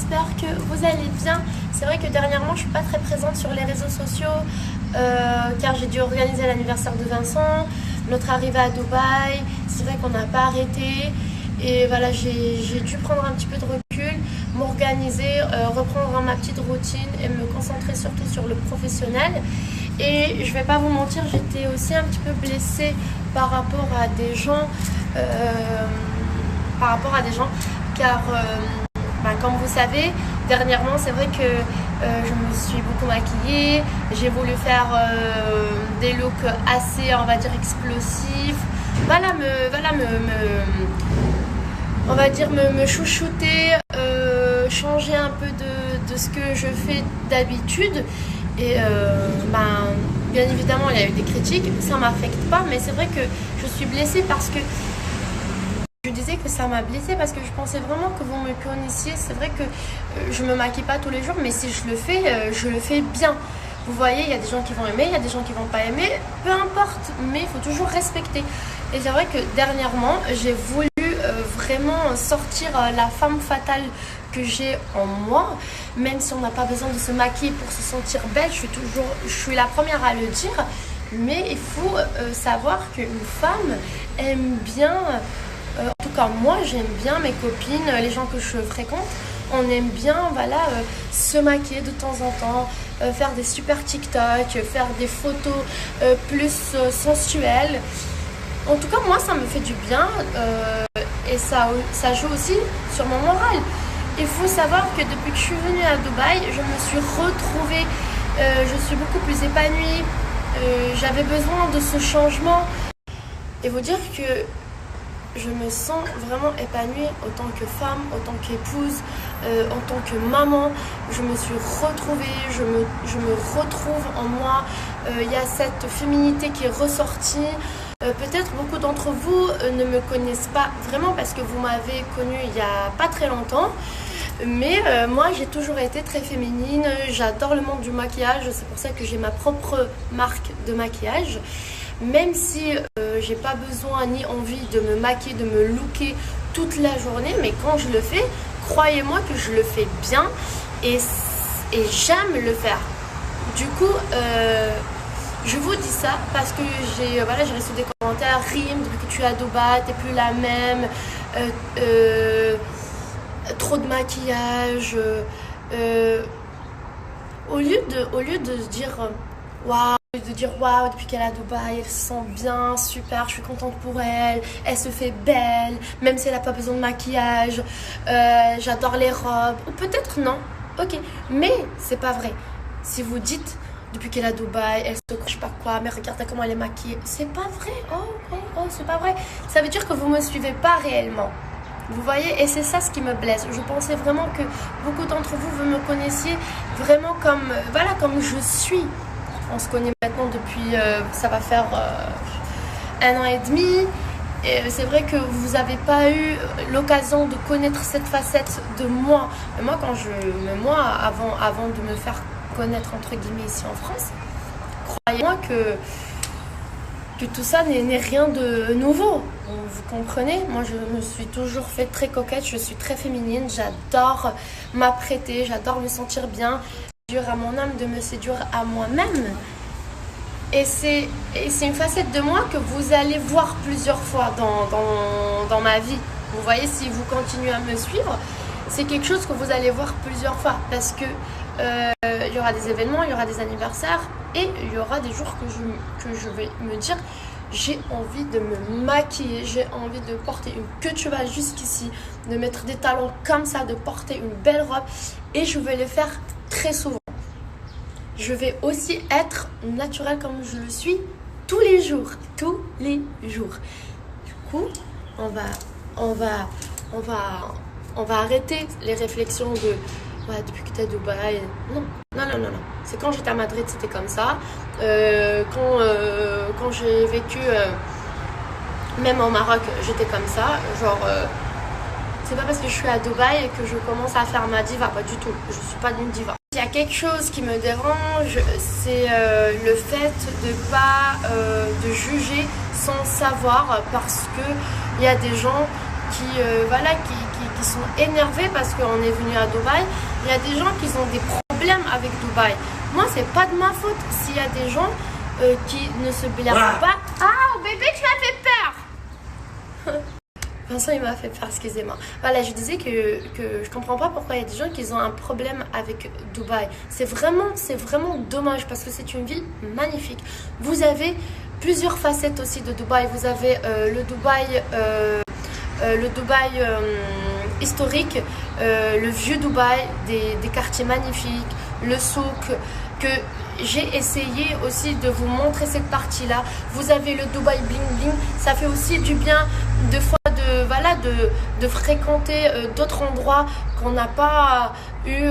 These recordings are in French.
j'espère que vous allez bien. C'est vrai que dernièrement je suis pas très présente sur les réseaux sociaux car j'ai dû organiser l'anniversaire de Vincent, notre arrivée à Dubaï. C'est vrai qu'on n'a pas arrêté et voilà, j'ai dû prendre un petit peu de recul, m'organiser, reprendre ma petite routine et me concentrer surtout sur le professionnel. Et je vais pas vous mentir, j'étais aussi un petit peu blessée par rapport à des gens, car comme vous savez, dernièrement c'est vrai que je me suis beaucoup maquillée, j'ai voulu faire des looks assez, on va dire, explosifs, me chouchouter, changer un peu de ce que je fais d'habitude. Et bien évidemment il y a eu des critiques, ça ne m'affecte pas, mais c'est vrai que je suis blessée parce que je disais que ça m'a blessée parce que je pensais vraiment que vous me connaissiez. C'est vrai que je me maquille pas tous les jours, mais si je le fais bien. Vous voyez, il y a des gens qui vont aimer, il y a des gens qui vont pas aimer, peu importe, mais il faut toujours respecter. Et c'est vrai que dernièrement j'ai voulu vraiment sortir la femme fatale que j'ai en moi, même si on n'a pas besoin de se maquiller pour se sentir belle. Je suis la première à le dire, mais il faut savoir qu'une femme aime bien, en tout cas moi j'aime bien, mes copines, les gens que je fréquente, on aime bien se maquiller de temps en temps, faire des super TikTok, faire des photos plus sensuelles. En tout cas moi ça me fait du bien et ça joue aussi sur mon moral. Il faut savoir que depuis que je suis venue à Dubaï, je me suis retrouvée, je suis beaucoup plus épanouie, j'avais besoin de ce changement. Et vous dire que je me sens vraiment épanouie autant que femme, autant qu'épouse, en tant que maman. Je me suis retrouvée, je me retrouve en moi, il y a cette féminité qui est ressortie. Peut-être beaucoup d'entre vous ne me connaissent pas vraiment parce que vous m'avez connue il n'y a pas très longtemps. Mais moi j'ai toujours été très féminine, j'adore le monde du maquillage, c'est pour ça que j'ai ma propre marque de maquillage. Même si j'ai pas besoin ni envie de me maquiller, de me looker toute la journée, mais quand je le fais, croyez-moi que je le fais bien et j'aime le faire. Du coup, je vous dis ça parce que j'ai reçu des commentaires: Rim, depuis que tu es à Dubaï, t'es plus la même, trop de maquillage. Au lieu de se dire waouh, depuis qu'elle est à Dubaï, elle se sent bien, super, je suis contente pour elle, elle se fait belle, même si elle n'a pas besoin de maquillage, j'adore les robes, ou peut-être non, ok, mais c'est pas vrai. Si vous dites depuis qu'elle est à Dubaï, elle se couche pas quoi, mais regardez comment elle est maquillée, c'est pas vrai, oh, c'est pas vrai. Ça veut dire que vous me suivez pas réellement. Vous voyez, et c'est ça ce qui me blesse. Je pensais vraiment que beaucoup d'entre vous me connaissiez vraiment comme je suis. On se connaît maintenant depuis, ça va faire 1 an et demi. Et c'est vrai que vous n'avez pas eu l'occasion de connaître cette facette de moi. Mais moi, avant de me faire connaître entre guillemets ici en France, croyez-moi que tout ça n'est rien de nouveau. Vous comprenez? Moi je me suis toujours fait très coquette, je suis très féminine, j'adore m'apprêter, j'adore me sentir bien, séduire à mon âme, de me séduire à moi-même. Et c'est une facette de moi que vous allez voir plusieurs fois dans ma vie. Vous voyez, si vous continuez à me suivre, c'est quelque chose que vous allez voir plusieurs fois parce que il y aura des événements, il y aura des anniversaires et il y aura des jours que je vais me dire j'ai envie de me maquiller, j'ai envie de porter une queue de cheval jusqu'ici, de mettre des talons comme ça, de porter une belle robe, et je vais le faire très souvent. Je vais aussi être naturelle comme je le suis tous les jours. Du coup, on va arrêter les réflexions de depuis que tu es à Dubaï. Non. C'est quand j'étais à Madrid, c'était comme ça. Quand j'ai vécu, même au Maroc, j'étais comme ça. C'est pas parce que je suis à Dubaï que je commence à faire ma diva, pas du tout. Je suis pas une diva. Il y a quelque chose qui me dérange, c'est le fait de juger sans savoir, parce que il y a des gens voilà, qui sont énervés parce qu'on est venu à Dubaï. Il y a des gens qui ont des problèmes avec Dubaï. Moi, c'est pas de ma faute s'il y a des gens qui ne se blâment pas. Ah, bébé, tu m'as fait peur. Vincent, il m'a fait peur, excusez-moi. Voilà, je disais que je comprends pas pourquoi il y a des gens qui ont un problème avec Dubaï. C'est vraiment dommage parce que c'est une ville magnifique. Vous avez plusieurs facettes aussi de Dubaï. Vous avez le Dubaï historique, le vieux Dubaï, des quartiers magnifiques, le souk, que j'ai essayé aussi de vous montrer cette partie-là. Vous avez le Dubaï bling bling, ça fait aussi du bien de fois de fréquenter d'autres endroits qu'on n'a pas eu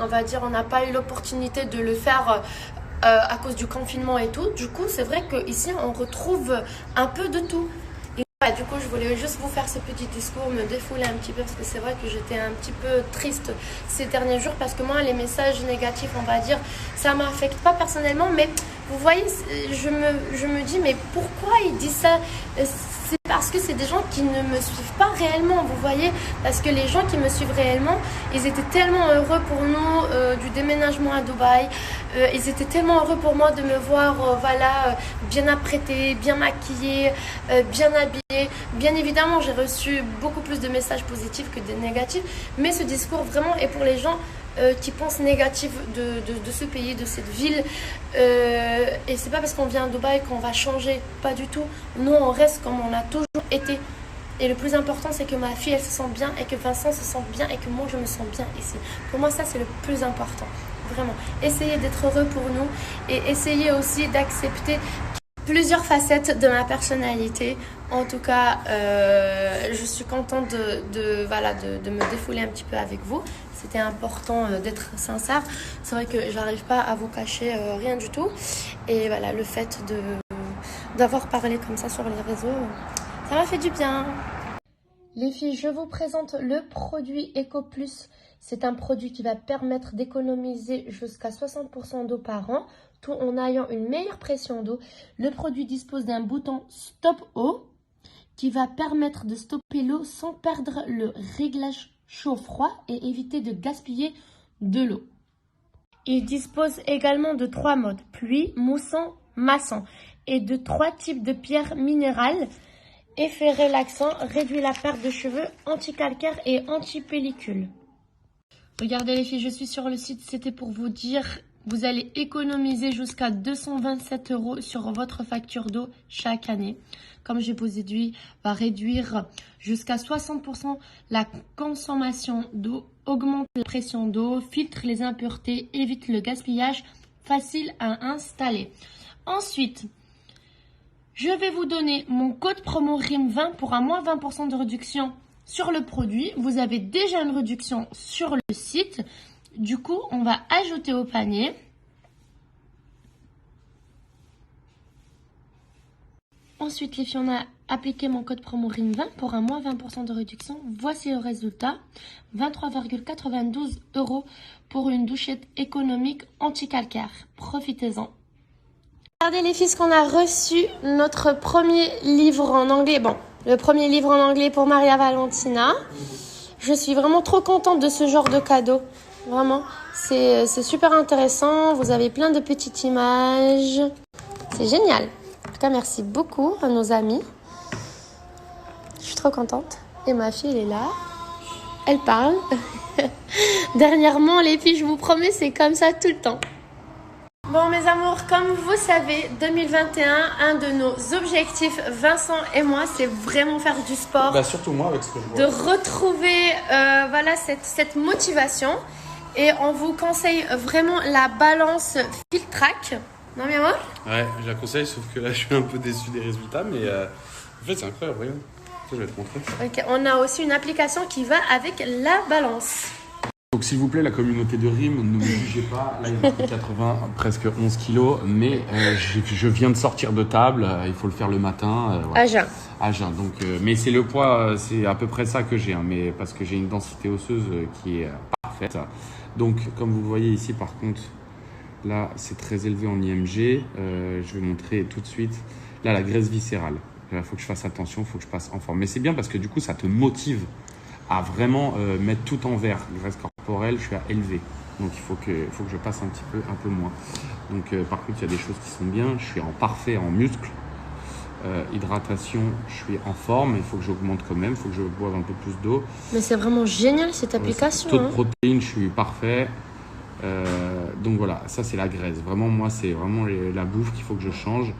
on va dire, on n'a pas eu l'opportunité de le faire à cause du confinement et tout. Du coup, c'est vrai qu'ici, on retrouve un peu de tout. Et ouais, du coup, je voulais juste vous faire ce petit discours, me défouler un petit peu parce que c'est vrai que j'étais un petit peu triste ces derniers jours parce que moi, les messages négatifs, on va dire, ça m'affecte pas personnellement, mais vous voyez, je me dis, mais pourquoi il dit ça? C'est parce que c'est des gens qui ne me suivent pas réellement, vous voyez, parce que les gens qui me suivent réellement, ils étaient tellement heureux pour nous du déménagement à Dubaï, ils étaient tellement heureux pour moi de me voir voilà, bien apprêtée, bien maquillée, bien habillée. Bien évidemment, j'ai reçu beaucoup plus de messages positifs que de négatifs, mais ce discours vraiment est pour les gens qui pensent négatif de ce pays, de cette ville. Et c'est pas parce qu'on vient à Dubaï qu'on va changer, pas du tout. Nous, on reste comme on a toujours été. Et le plus important, c'est que ma fille, elle se sente bien et que Vincent se sente bien et que moi, je me sens bien ici. Pour moi, ça, c'est le plus important. Vraiment. Essayez d'être heureux pour nous et essayez aussi d'accepter plusieurs facettes de ma personnalité. En tout cas, je suis contente de me défouler un petit peu avec vous. C'était important d'être sincère. C'est vrai que j'arrive pas à vous cacher rien du tout. Et voilà, le fait d'avoir parlé comme ça sur les réseaux, ça m'a fait du bien. Les filles, je vous présente le produit EcoPlus. C'est un produit qui va permettre d'économiser jusqu'à 60% d'eau par an, tout en ayant une meilleure pression d'eau. Le produit dispose d'un bouton Stop eau qui va permettre de stopper l'eau sans perdre le réglage chaud-froid et éviter de gaspiller de l'eau. Il dispose également de 3 modes, pluie, mousson, maçon, et de 3 types de pierres minérales. Effet relaxant, réduit la perte de cheveux, anti-calcaire et anti-pellicule. Regardez les filles, je suis sur le site, c'était pour vous dire, vous allez économiser jusqu'à 227 € sur votre facture d'eau chaque année. Comme je vous ai dit, va réduire jusqu'à 60% la consommation d'eau, augmente la pression d'eau, filtre les impuretés, évite le gaspillage, facile à installer. Ensuite, je vais vous donner mon code promo RIM20 pour un moins 20% de réduction sur le produit. Vous avez déjà une réduction sur le site. Du coup, on va ajouter au panier. Ensuite, les filles, on a appliqué mon code promo RIM20 pour un moins 20% de réduction. Voici le résultat. 23,92 € pour une douchette économique anti-calcaire. Profitez-en. Regardez les filles, ce qu'on a reçu, notre premier livre en anglais. Bon, le premier livre en anglais pour Maria Valentina. Je suis vraiment trop contente de ce genre de cadeau. Vraiment, c'est super intéressant. Vous avez plein de petites images. C'est génial. En tout cas, merci beaucoup à nos amis. Je suis trop contente. Et ma fille, elle est là. Elle parle. Dernièrement, les filles, je vous promets, c'est comme ça tout le temps. Bon mes amours, comme vous savez, 2021, un de nos objectifs, Vincent et moi, c'est vraiment faire du sport. Bah surtout moi avec ce que je vois. De retrouver voilà, cette motivation. Et on vous conseille vraiment la balance Filtrac. Non bien moi? Ouais, je la conseille, sauf que là je suis un peu déçu des résultats, mais en fait c'est incroyable, regarde. Ça, je vais te montrer. Ok, on a aussi une application qui va avec la balance. Donc s'il vous plaît, la communauté de RIM, ne me jugez pas, là il a pris 80, presque 11 kilos, mais je viens de sortir de table, il faut le faire le matin. À jeun. À jeun, donc, mais c'est le poids, c'est à peu près ça que j'ai, hein, mais parce que j'ai une densité osseuse qui est parfaite. Donc comme vous le voyez ici par contre, là c'est très élevé en IMG, je vais montrer tout de suite, là la graisse viscérale. Il faut que je fasse attention, il faut que je passe en forme. Mais c'est bien parce que du coup, ça te motive à vraiment mettre tout en vert. Graisse corporelle, je suis à élevé. Donc il faut que je passe un peu moins. Donc par contre, il y a des choses qui sont bien. Je suis en parfait en muscles. Hydratation, je suis en forme. Il faut que j'augmente quand même. Il faut que je boive un peu plus d'eau. Mais c'est vraiment génial cette application. Taux de protéines, je suis parfait. Donc voilà, ça c'est la graisse. Vraiment, moi, c'est vraiment la bouffe qu'il faut que je change.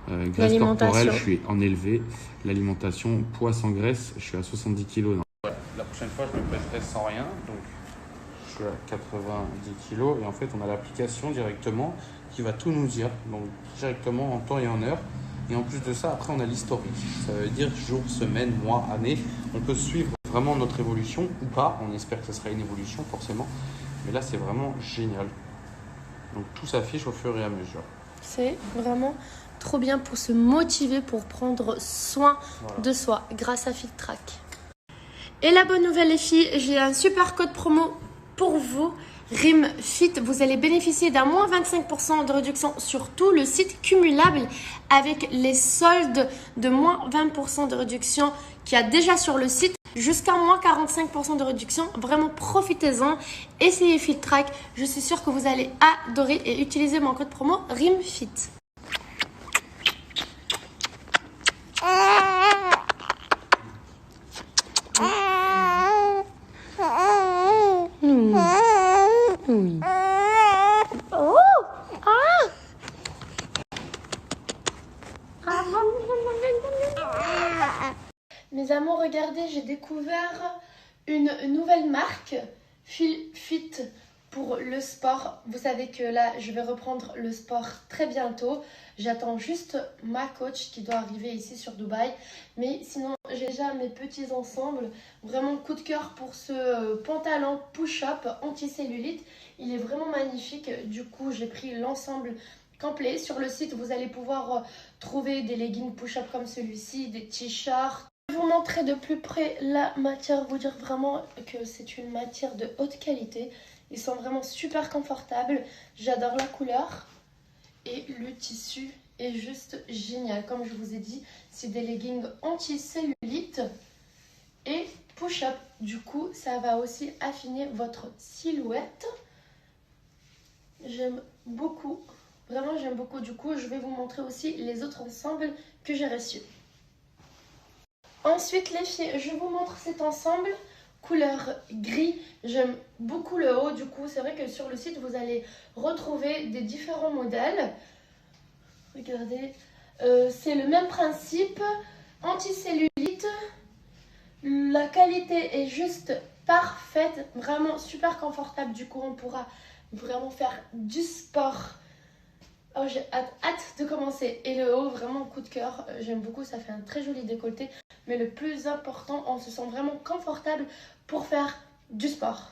Graisse corporelle, je suis en élevé. L'alimentation, poids sans graisse, je suis à 70 kg. Voilà. La prochaine fois, je me pèserai sans rien. Donc, je suis à 90 kg. Et en fait, on a l'application directement qui va tout nous dire. Donc, directement en temps et en heure. Et en plus de ça, après, on a l'historique. Ça veut dire jour, semaine, mois, année. On peut suivre vraiment notre évolution ou pas. On espère que ce sera une évolution, forcément. Mais là, c'est vraiment génial. Donc, tout s'affiche au fur et à mesure. C'est vraiment trop bien pour se motiver, pour prendre soin de soi grâce à FitTrack. Et la bonne nouvelle les filles, j'ai un super code promo pour vous, RIMFIT. Vous allez bénéficier d'un moins 25% de réduction sur tout le site cumulable avec les soldes de moins 20% de réduction qu'il y a déjà sur le site jusqu'à moins 45% de réduction. Vraiment profitez-en, essayez FitTrack. Je suis sûre que vous allez adorer et utiliser mon code promo RIMFIT. Mes amours, regardez, j'ai découvert une nouvelle marque, Fit pour le sport. Vous savez que là, je vais reprendre le sport très bientôt. J'attends juste ma coach qui doit arriver ici sur Dubaï. Mais sinon, j'ai déjà mes petits ensembles. Vraiment coup de cœur pour ce pantalon push-up anti-cellulite. Il est vraiment magnifique. Du coup, j'ai pris l'ensemble complet. Sur le site, vous allez pouvoir trouver des leggings push-up comme celui-ci, des t-shirts. Je vais vous montrer de plus près la matière, vous dire vraiment que c'est une matière de haute qualité. Ils sont vraiment super confortables. J'adore la couleur et le tissu est juste génial. Comme je vous ai dit, c'est des leggings anti-cellulite et push-up. Du coup, ça va aussi affiner votre silhouette. J'aime beaucoup. Vraiment, j'aime beaucoup. Du coup, je vais vous montrer aussi les autres ensembles que j'ai reçus. Ensuite, les filles, je vous montre cet ensemble couleur gris. J'aime beaucoup le haut. Du coup, c'est vrai que sur le site, vous allez retrouver des différents modèles. Regardez, c'est le même principe. Anti-cellulite. La qualité est juste parfaite. Vraiment super confortable. Du coup, on pourra vraiment faire du sport. Oh, j'ai hâte de commencer. Et le haut, vraiment coup de cœur. J'aime beaucoup, ça fait un très joli décolleté. Mais le plus important, on se sent vraiment confortable pour faire du sport.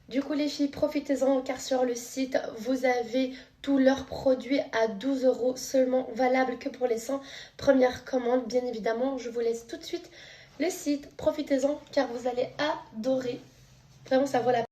Du coup, les filles, profitez-en car sur le site, vous avez tous leurs produits à 12 € seulement, valable que pour les 100 premières commandes. Bien évidemment, je vous laisse tout de suite le site. Profitez-en car vous allez adorer. Vraiment, ça vaut la peine.